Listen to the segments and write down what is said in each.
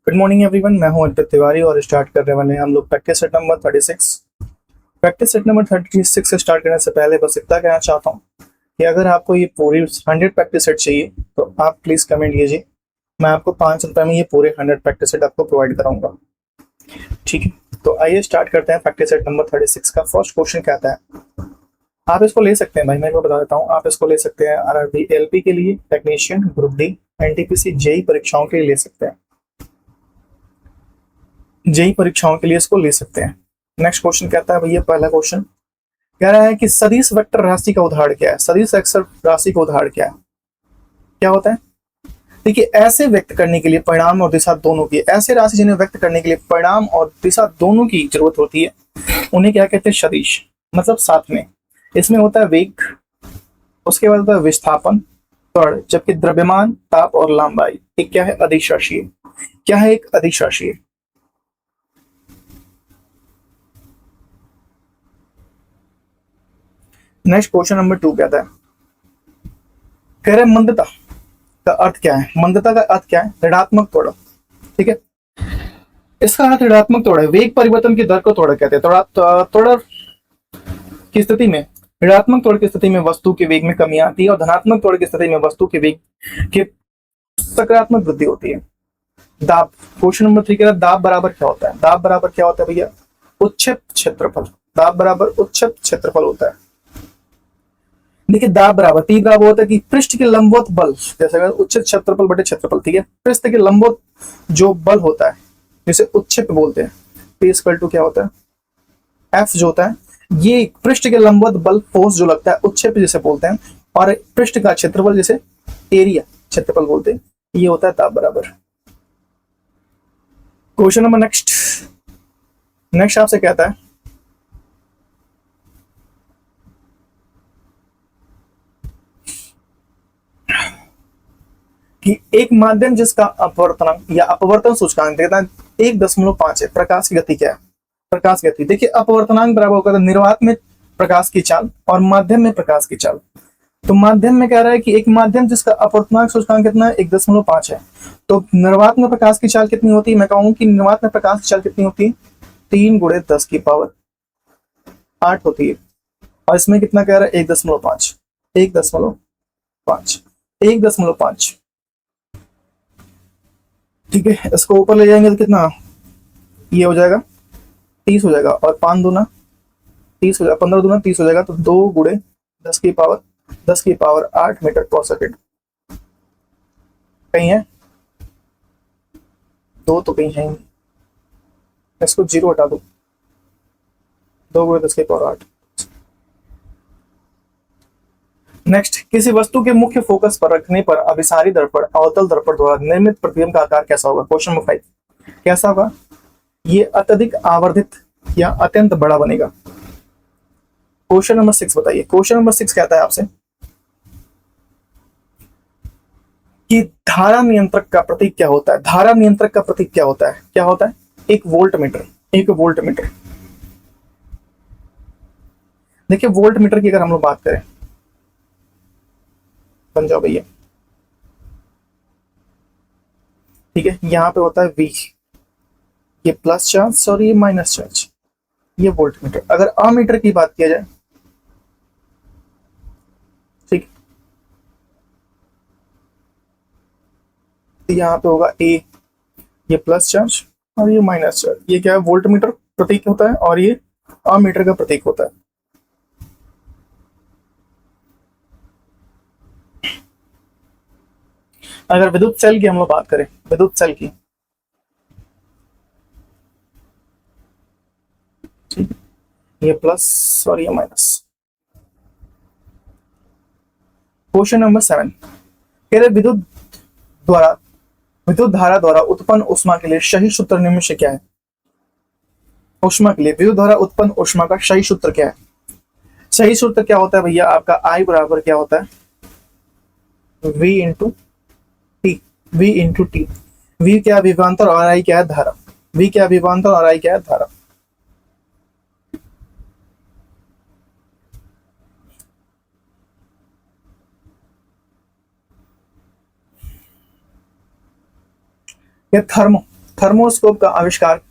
Good morning everyone, मैं हूं अर्पित तिवारी और स्टार्ट करने वाले हैं हम लोग practice set number 36। Practice set number 36 से स्टार्ट करने से पहले बस इतना कहना चाहता हूं कि अगर आपको ये पूरी 100 प्रैक्टिस सेट चाहिए तो आप प्लीज़ कमेंट कीजिए। मैं आपको 5 रुपये में ये पूरे 100 प्रैक्टिस सेट आपको प्रोवाइड कराऊंगा। ठीक है, तो आइए स्टार्ट करते हैं प्रैक्टिस सेट नंबर 36 का। फर्स्ट क्वेश्चन कहता है, आप इसको ले सकते हैं भाई, मैं बता देता हूँ, आप इसको ले सकते हैं आरआरबी एलपी के लिए, technician, group D, NTPC, JE परीक्षाओं के लिए ले सकते हैं। जेई परीक्षाओं के लिए इसको ले सकते हैं। नेक्स्ट क्वेश्चन कहता है भैया, पहला क्वेश्चन कह रहा है कि सदिश वेक्टर राशि का उदाहरण क्या है। सदिश वेक्टर राशि का उदाहरण क्या है, क्या होता है? देखिए, ऐसे व्यक्त करने के लिए परिणाम और दिशा दोनों की, ऐसे राशि जिन्हें व्यक्त करने के लिए परिणाम और दिशा दोनों की जरूरत होती है उन्हें क्या कहते हैं? सदिश। मतलब साथ में इसमें होता है वेग, उसके बाद होता है विस्थापन, त्वरण, जबकि द्रव्यमान, ताप और लंबाई एक क्या है? अदिश राशि है। क्या है? एक अदिश राशि है। नेक्स्ट क्वेश्चन नंबर 2 कहता है, कह रहे मंदता का अर्थ क्या है? मंदता का अर्थ क्या है? ऋणात्मक त्वरण। ठीक है, इसका अर्थ ऋणात्मक त्वरण है। वेग परिवर्तन की दर को त्वरण कहते हैं। त्वरण की स्थिति में, ऋणात्मक त्वरण की स्थिति में वस्तु के वेग में कमी आती है और धनात्मक त्वरण की स्थिति में वस्तु के वेग की सकारात्मक वृद्धि होती है। दाब, क्वेश्चन नंबर 3 कह रहा है, दाब बराबर क्या होता है? दाब बराबर क्या होता है भैया? उच्छेद क्षेत्रफल। दाब बराबर उच्छेद क्षेत्रफल होता है। देखिए, दाब बराबर, टी बराबर होता है कि पृष्ठ के लंबवत बल, जैसे उच्छेद क्षेत्रफल बटे क्षेत्रफल। ठीक है, पृष्ठ के लंबवत जो बल होता है जिसे उच्छेद बोलते हैं, P इक्वल टू क्या होता है? F जो होता है, ये पृष्ठ के लंबवत बल फोर्स जो लगता है उच्छेद जिसे बोलते हैं, और पृष्ठ का क्षेत्रफल जिसे एरिया क्षेत्रफल बोलते हैं, ये होता है दाब बराबर। क्वेश्चन नंबर नेक्स्ट आपसे कहता है कि एक माध्यम जिसका अपवर्तनांक या अपवर्तन सूचकांक कहता है 1.5 है, प्रकाश की गति क्या है? प्रकाश गति, देखिए अपवर्तनांक बराबर होगा निर्वात में प्रकाश की चाल और माध्यम में प्रकाश की चाल। तो माध्यम में कह रहा है कि एक माध्यम जिसका अपवर्तनांक सूचकांक कितना है? 1.5 है। तो निर्वात में प्रकाश की चाल कितनी होती है? मैं कहूँ कि निर्वात में प्रकाश की चाल कितनी होती है? 3 × 10⁸ होती है। और इसमें कितना कह रहा है? 1.5 1.5 1.5। ठीक है, इसको ऊपर ले जाएंगे तो कितना ये हो जाएगा? 30 हो जाएगा, और 5 दूना 30 हो जाएगा, 15 दूना 30 हो जाएगा। तो 2 × 10⁸ मीटर पर सेकेंड। कहीं है? 2 तो कहीं है ही नहीं, इसको 0 हटा दो। 2 × 10⁸। नेक्स्ट, किसी वस्तु के मुख्य फोकस पर रखने पर अभिसारी दर्पण अवतल दर्पण द्वारा निर्मित प्रतिबिंब का आकार कैसा होगा? क्वेश्चन नंबर 5 कैसा होगा? ये अत्यधिक आवर्धित या अत्यंत बड़ा बनेगा। क्वेश्चन नंबर 6 बताइए। क्वेश्चन नंबर 6 कहता है आपसे कि धारा नियंत्रक का प्रतीक क्या होता है? धारा नियंत्रक का प्रतीक क्या होता है? क्या होता है? एक वोल्ट मीटर। एक वोल्ट मीटर। देखिए, वोल्ट मीटर की अगर हम लोग बात करें, बन जाओ भैया। ठीक है, यहाँ पे होता है V, ये प्लस चार्ज और ये माइनस चार्ज, ये वोल्ट मीटर। अगर अमीटर की बात किया जाए, ठीक, तो यहाँ पे होगा A, ये प्लस चार्ज और ये माइनस चार्ज। ये क्या है? वोल्ट मीटर प्रतीक होता है और ये अमीटर का प्रतीक होता है। अगर विद्युत सेल की हम लोग बात करें, विद्युत सेल की, ठीक, ये प्लस और ये माइनस। क्वेश्चन नंबर 7 कह रहे विद्युत धारा द्वारा उत्पन्न ऊष्मा के लिए सही सूत्र निम्न से क्या है? ऊष्मा के लिए विद्युत धारा उत्पन्न ऊष्मा का सही सूत्र क्या है? सही सूत्र क्या होता है भैया? आपका I बराबर क्या होता है? V into T. V into T. V क्या विभवांतर और I क्या है? धारा। V क्या विभवांतर और I क्या है? धारा। ये थर्मोस्कोप का आविष्कार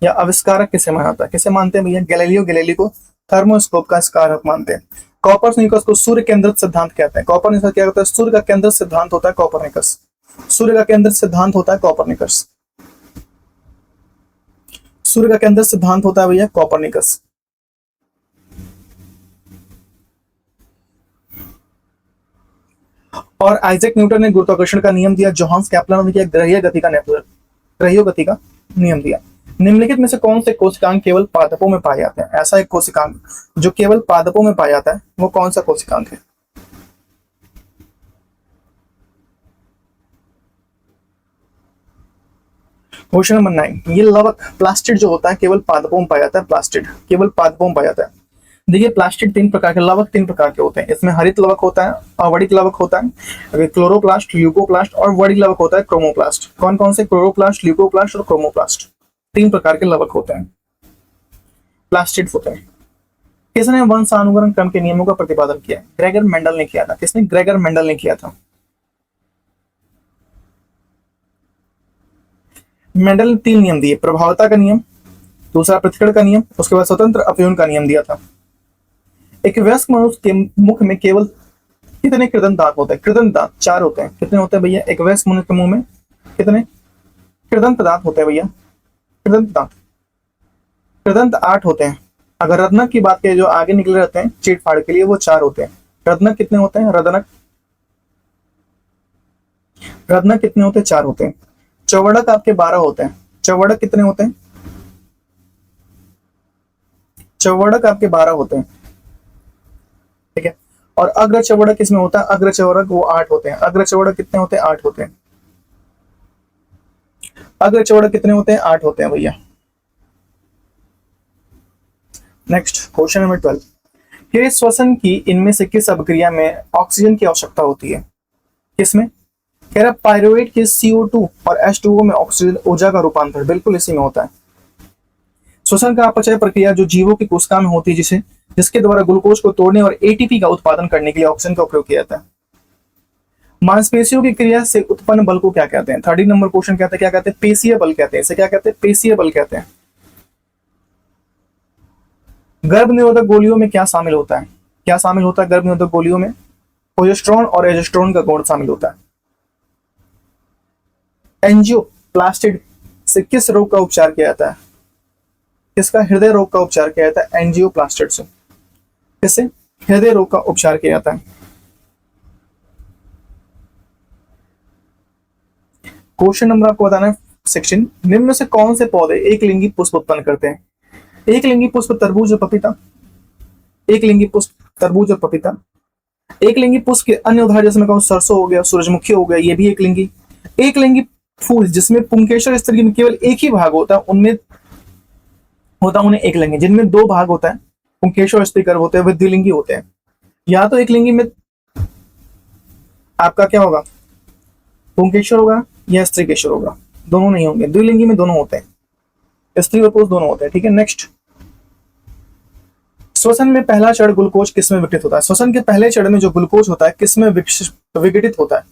या आविष्कारक किसे माना जाता है? किसे मानते हैं भैया? गैलीलियो गैलीली को थर्मोस्कोप का आविष्कारक मानते हैं। कॉपरनिकस को सूर्य केंद्रित सिद्धांत कहते हैं। कॉपरनिकस क्या कहता है? सूर्य का केंद्रित सिद्धांत होता है कॉपरनिकस। सूर्य का केंद्रित सिद्धांत होता है कॉपरनिकस। सूर्य का केंद्रित सिद्धांत होता है भैया कॉपरनिकस। और आइजैक न्यूटन ने गुरुत्वाकर्षण का नियम दिया। जोहान्स केपलर ने किया ग्रहीय गति का ग्रहीय गति का नियम दिया। निम्नलिखित में से कौन से कोशिकांग केवल पादपों में पाए जाते हैं? ऐसा एक कोशिकांग जो केवल पादपों में पाया जाता है, वो कौन सा कोशिकांग है? क्वेश्चन नंबर 9, ये लवक प्लास्टिड जो होता है केवल पादपों में पाया जाता है। प्लास्टिड केवल पादपों में पाया जाता है। देखिए प्लास्टिड तीन प्रकार के, लवक तीन प्रकार के होते हैं। इसमें हरित लवक होता है, अवड़िक लवक होता है, क्लोरोप्लास्ट, ल्यूकोप्लास्ट, और वर्णिक लवक होता है क्रोमोप्लास्ट। कौन कौन से? क्लोरोप्लास्ट, ल्यूकोप्लास्ट और क्रोमोप्लास्ट। तीन प्रकार के लवक होते हैं, प्लास्टिड होते हैं। किसने वंशानुगरण क्रम के नियमों का प्रतिपादन किया? ग्रेगर मेंडल ने किया था। किसने? ग्रेगर मेंडल ने किया था। मेंडल ने तीन नियम दिए, प्रभावता का नियम, दूसरा पृथक्करण का नियम, उसके बाद स्वतंत्र अपयून का नियम दिया था। एक वयस्क मनुष्य के मुख में केवल कितने कृदंत दांत होते हैं? कृदंत दांत 4 होते हैं। कितने होते हैं भैया? एक वयस्क मनुष्य के मुंह में कितने कृदंत दांत होते हैं भैया? कृदंत दांत, कृदंत 8 होते हैं। अगर रत्नक की बात करें जो आगे निकले रहते हैं चीट फाड़ के लिए, वो 4 होते हैं। रत्नक कितने होते हैं? रत्नक कितने होते हैं? 4 होते हैं। चौवड़क आपके 12 होते हैं। चौवड़क कितने होते हैं? चौवड़क आपके 12 होते हैं, ठीक है। और अग्र चौवड़क किसमें होता है? अग्र चौवड़क वो 8 होते हैं। अग्र चौवड़क कितने होते हैं? 8 होते हैं। अग्र चौवड़क कितने होते हैं? 8 होते हैं भैया। नेक्स्ट क्वेश्चन नंबर 12, कि श्वसन की इनमें से किस अभिक्रिया में ऑक्सीजन की आवश्यकता होती है? किसमें? कह रहा पायरुवेट के CO2 और H2O में ऑक्सीजन ऊर्जा का रूपांतर बिल्कुल इसी में होता है। श्वसन का अपचय प्रक्रिया जो जीवों की कोशिका में होती है, जिसके द्वारा ग्लूकोज को तोड़ने और ATP का उत्पादन करने के लिए ऑक्सीजन का उपयोग किया जाता है। मांसपेशियों की क्रिया से उत्पन्न बल को क्या कहते हैं? 30 नंबर क्वेश्चन कहते हैं, क्या कहते हैं? पेशीय बल कहते हैं। इसे क्या कहते हैं? पेशीय बल कहते हैं। गर्भ निरोधक गोलियों में क्या शामिल होता है? क्या शामिल होता है गर्भ निरोधक गोलियों में? प्रोजेस्टेरोन और एस्टेरोन का गुण शामिल होता है। एंजियोप्लास्टिड से किस रोग का उपचार किया जाता है? किसका? हृदय रोग का उपचार किया जाता है एंजियोप्लास्टिड से। किससे? हृदय रोग का उपचार किया जाता है। क्वेश्चन नंबर आपको बताना है 16, निम्न में से कौन से पौधे एक लिंगी पुष्प उत्पन्न करते हैं? एक लिंगी पुष्प तरबूज और पपीता। एक लिंगी पुष्प तरबूज और पपीता। एक लिंगी पुष्प के अन्य उदाहरण जैसे मैं कहूं सरसों हो गया, सूरजमुखी हो गया, ये भी एक लिंगी। एक लिंगी फूल जिसमें पुंकेसर स्त्री में केवल एक ही भाग होता है, उनमें होता उन्हें एक लिंगी। जिनमें 2 भाग होता है, पुंकेसर स्त्री गर्भ होते हैं, वे द्विलिंगी होते हैं। या तो एक लिंगी में आपका क्या होगा? पुंकेसर होगा या स्त्रीकेसर होगा, दोनों नहीं होंगे। द्विलिंगी में दोनों होते हैं, स्त्री और पुरुष दोनों होते हैं, ठीक है। नेक्स्ट, श्वसन में पहला चरण ग्लूकोज किसमें विघटित होता है? श्वसन के पहले चरण में जो ग्लूकोज होता है किसमें विघटित होता है?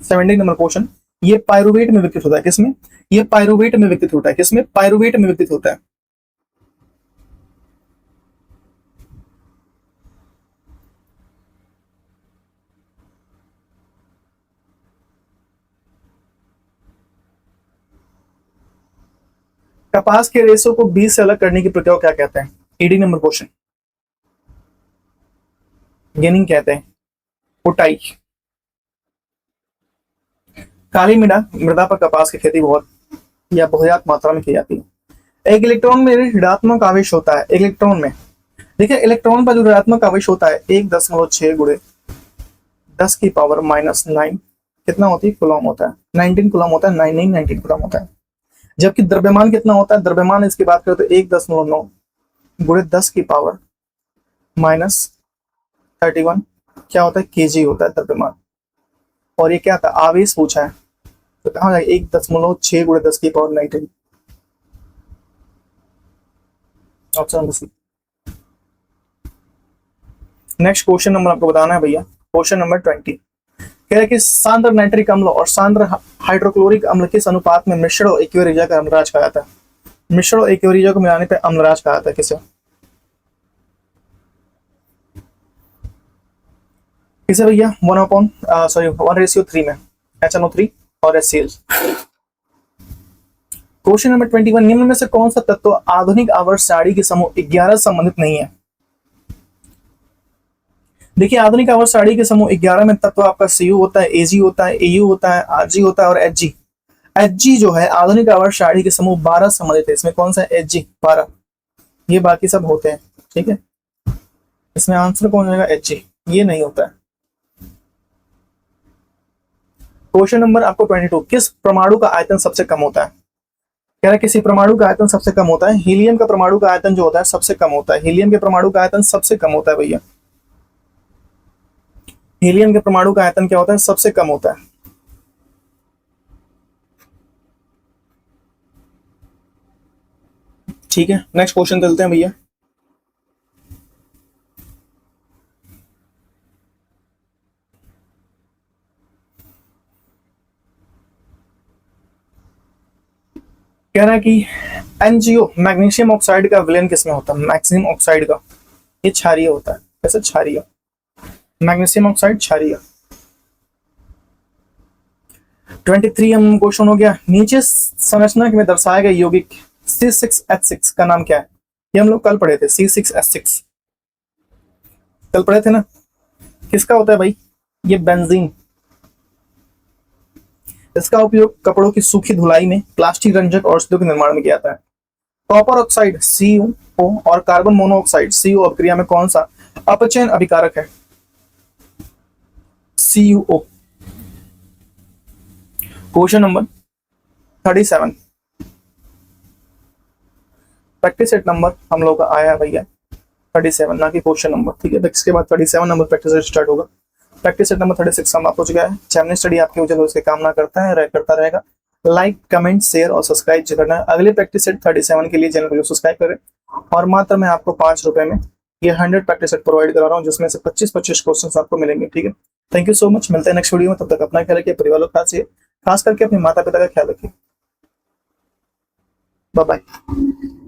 17 नंबर क्वेश्चन, ये पायरुवेट में विघटित होता है। किसमें? ये पायरुवेट में विघटित होता है। किसमें? पायरुवेट में विघटित होता है। कपास के रेशों को बीज से अलग करने की प्रक्रिया को क्या कहते हैं? 18 नंबर क्वेश्चन, गेनिंग कहते हैं, कुटाई। काली मृदा पर कपास की खेती बहुत या बहुतायत मात्रा में की जाती है। एक इलेक्ट्रॉन में ऋणात्मक आवेश होता है। इलेक्ट्रॉन में देखिए, इलेक्ट्रॉन पर जो ऋणात्मक आवेश होता है 1.6 गुणे 10 की पावर -9 कितना होती है? कूलम होता है। 19 कूलम होता है। 19 कूलम होता है। जबकि द्रव्यमान कितना होता है? द्रव्यमान इसकी बात करें तो 1.9 गुणे 10 की पावर -31 क्या होता है? केजी होता है द्रव्यमान। और ये क्या था? आवेश पूछा है, तो कहा 1.6 गुणे 10 की power 19, option number C. Next question number आपको बताना है भैया, क्वेश्चन नंबर 20, कह रहा है कि सांद्र नाइट्रिक अम्ल और सांद्र हाइड्रोक्लोरिक अम्ल किस अनुपात में मिश्रण और एक्वेरिया का अम्लराज कहा जाता है? मिश्रण और एक्वेरिया को मिलाने पे अम्लराज कहा जाता है किसे? किसे भैया? 1/3 में HNO3 और HCl। क्वेश्चन नंबर 21, निम्न में से कौन सा तत्व आधुनिक आवर्त सारणी के समूह 11 संबंधित नहीं है? देखिए आधुनिक आवर्त सारणी के समूह 11 में तत्व आपका Cu होता है, Ag होता है, Au होता है, Rg होता है और Hg। Hg जो है आधुनिक आवर्त सारणी के समूह 12 संबंधित है। इसमें कौन सा है? Hg 12। ये बाकी सब होते हैं, ठीक है। इसमें आंसर कौन होगा? Hg, ये नहीं होता है। क्वेश्चन नंबर आपको 22, किस परमाणु का आयतन सबसे कम होता है? कह रहा है किसी परमाणु का आयतन सबसे कम होता है। हीलियम का परमाणु का आयतन जो होता है सबसे कम होता है। हीलियम के परमाणु का आयतन सबसे कम होता है भैया। हीलियम के परमाणु का आयतन क्या होता है? सबसे कम होता है। ठीक है, नेक्स्ट क्वेश्चन चलते हैं भैया। कह रहा है कि NgO मैग्नीशियम ऑक्साइड का विलयन किसमें होता है? मैग्नीशियम ऑक्साइड का, ये क्षारीय होता है। कैसे क्षारीय? मैग्नीशियम ऑक्साइड क्षारीय। 23 हम क्वेश्चन हो गया। नीचे संरचना में दर्शाए गए यौगिक C6H6 का नाम क्या है? ये हम लोग कल पढ़े थे, C6H6 कल पढ़े थे ना। किसका होता है भाई? ये बेंजीन। इसका उपयोग कपड़ों की सूखी धुलाई में, प्लास्टिक रंजक और औषधियों के निर्माण में किया जाता है। कॉपर ऑक्साइड CuO और कार्बन मोनोऑक्साइड CO अभिक्रिया में कौन सा अपचयन अभिकारक है? CuO। Question number 37, practice set number हम लोग का आया भैया 37, ना कि क्वेश्चन नंबर, ठीक है। इसके बाद 37 नंबर प्रैक्टिस सेट स्टार्ट होगा। प्रैक्टिस सेट नंबर 36 समाप्त हो चुका है। चैनल स्टडी आपके उज्जवल उसकी कामना करता रहेगा। लाइक, कमेंट, शेयर और सब्सक्राइब करना है। अगले प्रैक्टिस सेट 37 के लिए चैनल को सब्सक्राइब करें। और मात्र मैं आपको 5 रुपए में ये 100 प्रैक्टिस सेट प्रोवाइड करा रहा हूँ, जिसमें से 25-25 क्वेश्चन आपको मिलेंगे, ठीक है। Thank you so much. मिलते हैं नेक्स्ट वीडियो में। तब तक अपना ख्याल रखिए, परिवार लोग खास करके अपने माता पिता का ख्याल रखिए। Bye bye.